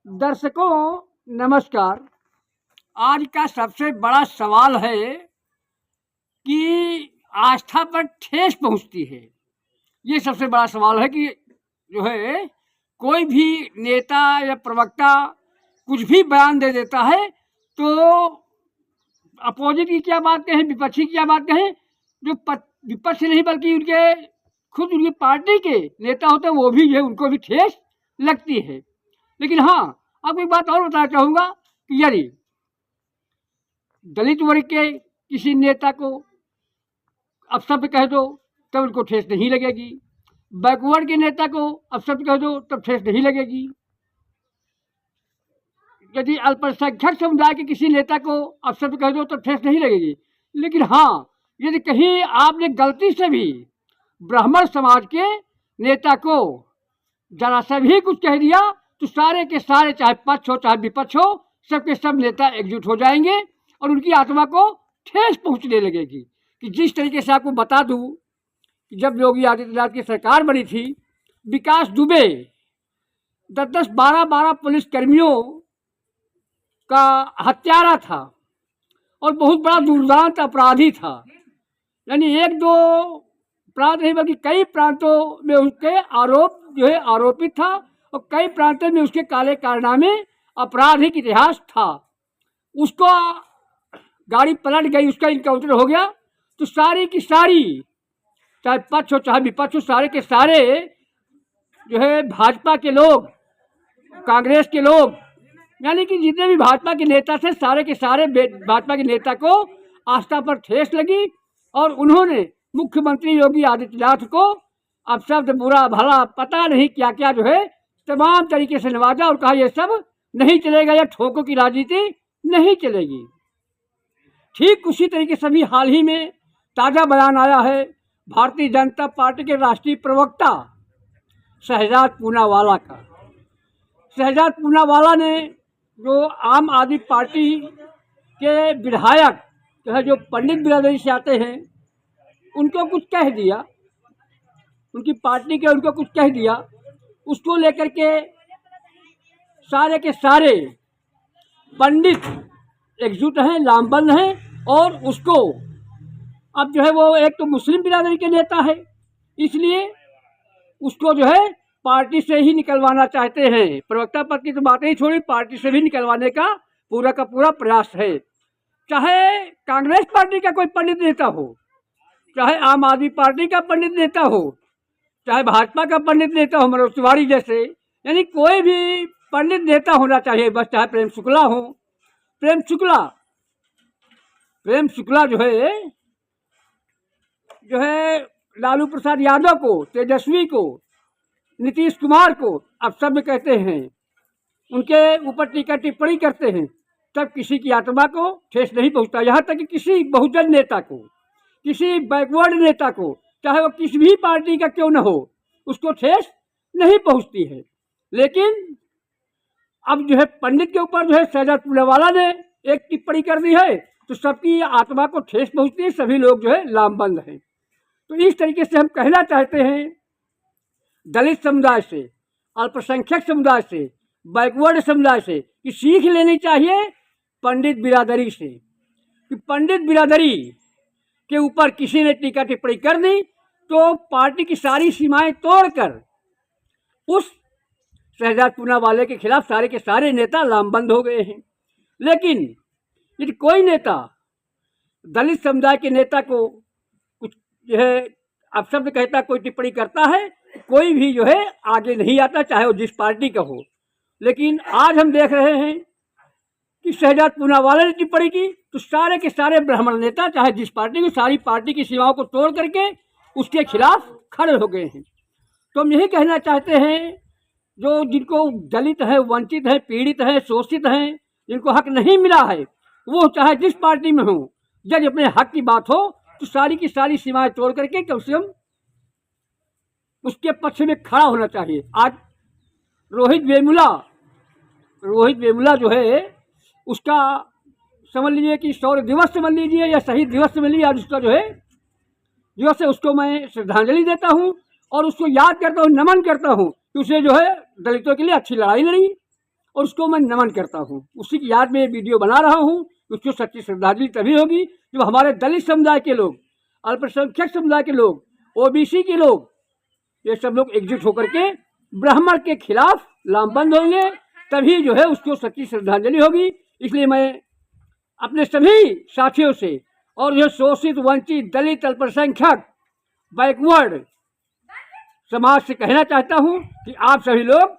दर्शकों नमस्कार। आज का सबसे बड़ा सवाल है कि आस्था पर ठेस पहुंचती है। ये सबसे बड़ा सवाल है कि जो है कोई भी नेता या प्रवक्ता कुछ भी बयान दे देता है तो अपोजिट की क्या बात कहें, विपक्षी की क्या बात कहें, जो विपक्ष नहीं बल्कि उनके खुद उनकी पार्टी के नेता होते हैं वो भी जो है उनको भी ठेस लगती है। लेकिन हाँ, आपको एक बात और बताना चाहूँगा कि यदि दलित वर्ग के किसी नेता को अपशब्द कह दो तब उनको ठेस नहीं लगेगी, बैकवर्ड के नेता को अपशब्द कह दो तब ठेस नहीं लगेगी, यदि अल्पसंख्यक समुदाय के किसी नेता को अपशब्द कह दो तो ठेस नहीं लगेगी। लेकिन हाँ, यदि कहीं आपने गलती से भी ब्राह्मण समाज के नेता को जरा सा भी कुछ कह दिया तो सारे के सारे, चाहे पक्ष हो चाहे विपक्ष हो, सबके सब नेता एकजुट हो जाएंगे और उनकी आत्मा को ठेस पहुंचने लगेगी। कि जिस तरीके से आपको बता दूं कि जब योगी आदित्यनाथ की सरकार बनी थी, विकास दुबे 10-10, 12-12 पुलिसकर्मियों का हत्यारा था और बहुत बड़ा दुर्दांत अपराधी था। यानी एक दो प्रांत नहीं बल्कि कई प्रांतों में उसके आरोप जो है आरोपित था और कई प्रांतों में उसके काले कारनामे आपराधिक इतिहास था। उसको गाड़ी पलट गई, उसका इनकाउंटर हो गया तो सारी की सारी, चाहे पक्ष हो चाहे विपक्ष हो, सारे के सारे जो है भाजपा के लोग, कांग्रेस के लोग, यानी कि जितने भी भाजपा के नेता थे सारे के सारे भाजपा के नेता को आस्था पर ठेस लगी और उन्होंने मुख्यमंत्री योगी आदित्यनाथ को अपशब्द, बुरा भला, पता नहीं क्या क्या जो है तमाम तरीके से नवाजा और कहा यह सब नहीं चलेगा, यह ठोकों की राजनीति नहीं चलेगी। ठीक उसी तरीके से भी हाल ही में ताज़ा बयान आया है भारतीय जनता पार्टी के राष्ट्रीय प्रवक्ता शहजाद पूनावाला का। शहजाद पूनावाला ने जो आम आदमी पार्टी के विधायक जो है, जो पंडित बिरादरी से आते हैं, उनको कुछ कह दिया, उनकी पार्टी के उनको कुछ कह दिया, उसको लेकर के सारे के सारे पंडित एकजुट हैं, लामबंद हैं और उसको अब जो है वो एक तो मुस्लिम बिरादरी के नेता है, इसलिए उसको जो है पार्टी से ही निकलवाना चाहते हैं। प्रवक्ता पद की तो बातें ही छोड़ी, पार्टी से भी निकलवाने का पूरा प्रयास है। चाहे कांग्रेस पार्टी का कोई पंडित नेता हो, चाहे आम आदमी पार्टी का पंडित नेता हो, चाहे भाजपा का पंडित नेता हो मनोज तिवारी जैसे, यानी कोई भी पंडित नेता होना चाहिए। बस चाहे प्रेम शुक्ला हो, प्रेम शुक्ला जो है लालू प्रसाद यादव को, तेजस्वी को, नीतीश कुमार को अपशब्द कहते हैं, उनके ऊपर टीका टिप्पणी करते हैं, तब किसी की आत्मा को ठेस नहीं पहुंचता। यहाँ तक कि किसी बहुजन नेता को, किसी बैकवर्ड नेता को, चाहे वो किसी भी पार्टी का क्यों न हो, उसको ठेस नहीं पहुंचती है। लेकिन अब जो है पंडित के ऊपर जो है शहजाद पूनावाला ने एक टिप्पणी कर दी है तो सबकी आत्मा को ठेस पहुंचती है, सभी लोग जो है लामबंद हैं। तो इस तरीके से हम कहना चाहते हैं दलित समुदाय से, अल्पसंख्यक समुदाय से, बैकवर्ड समुदाय से कि सीख लेनी चाहिए पंडित बिरादरी से कि पंडित बिरादरी के ऊपर किसी ने टीका टिप्पणी कर दी तो पार्टी की सारी सीमाएं तोड़कर उस शहजाद पूनावाला के खिलाफ सारे के सारे नेता लामबंद हो गए हैं। लेकिन यदि कोई नेता दलित समुदाय के नेता को कुछ जो है अपशब्द कहता, कोई टिप्पणी करता है, कोई भी जो है आगे नहीं आता, चाहे वो जिस पार्टी का हो। लेकिन आज हम देख रहे हैं कि शहजाद पूनावाला ने टिप्पणी की तो सारे के सारे ब्राह्मण नेता, चाहे जिस पार्टी की, सारी पार्टी की सीमाओं को तोड़ करके उसके खिलाफ खड़े हो गए हैं। तो हम यही कहना चाहते हैं जो जिनको दलित है, वंचित है, पीड़ित है, शोषित हैं, जिनको हक नहीं मिला है, वो चाहे जिस पार्टी में हो, जब अपने हक की बात हो तो सारी की सारी सीमाएं तोड़ करके कम से कम उसके पक्ष में खड़ा होना चाहिए। आज रोहित वेमुला जो है उसका समझ लीजिए कि शौर्य दिवस समझ लीजिए या शहीद दिवस समझ लीजिए, आज उसका जो है दिवस है, उसको मैं श्रद्धांजलि देता हूँ और उसको याद करता हूँ, नमन करता हूँ कि उसने जो है दलितों के लिए अच्छी लड़ाई लड़ी और उसको मैं नमन करता हूँ। उसी की याद में ये वीडियो बना रहा हूँ। उसको सच्ची श्रद्धांजलि तभी होगी जब हमारे दलित समुदाय के लोग, अल्पसंख्यक समुदाय के लोग, ओबीसी के लोग, ये सब लोग एकजुट होकर के ब्राह्मण के खिलाफ लामबंद होंगे, तभी जो है उसको सच्ची श्रद्धांजलि होगी। इसलिए मैं अपने सभी साथियों से और जो शोषित, वंचित, दलित, अल्पसंख्यक, बैकवर्ड समाज से कहना चाहता हूँ कि आप सभी लोग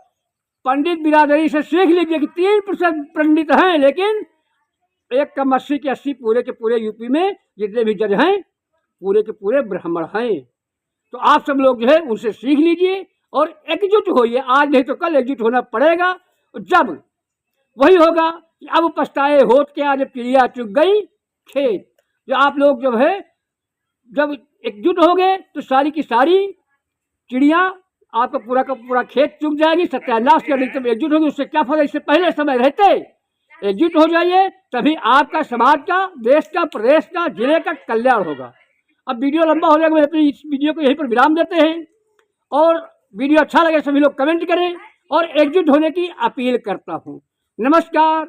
पंडित बिरादरी से सीख लीजिए कि 3% पंडित हैं, लेकिन 1 कम 80 के 80 पूरे के पूरे यूपी में जितने भी जज हैं पूरे के पूरे ब्राह्मण हैं। तो आप सब लोग जो है उनसे सीख लीजिए और एकजुट होइए। आज नहीं तो कल एकजुट होना पड़ेगा। जब वही होगा कि अब पछताए होत के आज चिड़िया चुग गई खेत। जो आप लोग जब है जब एकजुट हो गए तो सारी की सारी चिड़िया आपका पूरा का पूरा खेत चुग जाएगी, सत्यानाश करने तब एकजुट होगी। उससे क्या फायदा? इससे पहले समय रहते एकजुट हो जाइए, तभी आपका, समाज का, देश का, प्रदेश का, जिले का कल्याण होगा। अब वीडियो लंबा हो जाएगा, मैं अपनी इस वीडियो को यहीं पर विराम देते हैं। और वीडियो अच्छा लगे सभी लोग कमेंट करें और एकजुट होने की अपील करता हूँ। नमस्कार,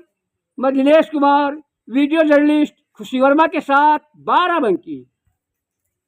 मैं दिनेश कुमार, वीडियो जर्नलिस्ट खुशी वर्मा के साथ बाराबंकी।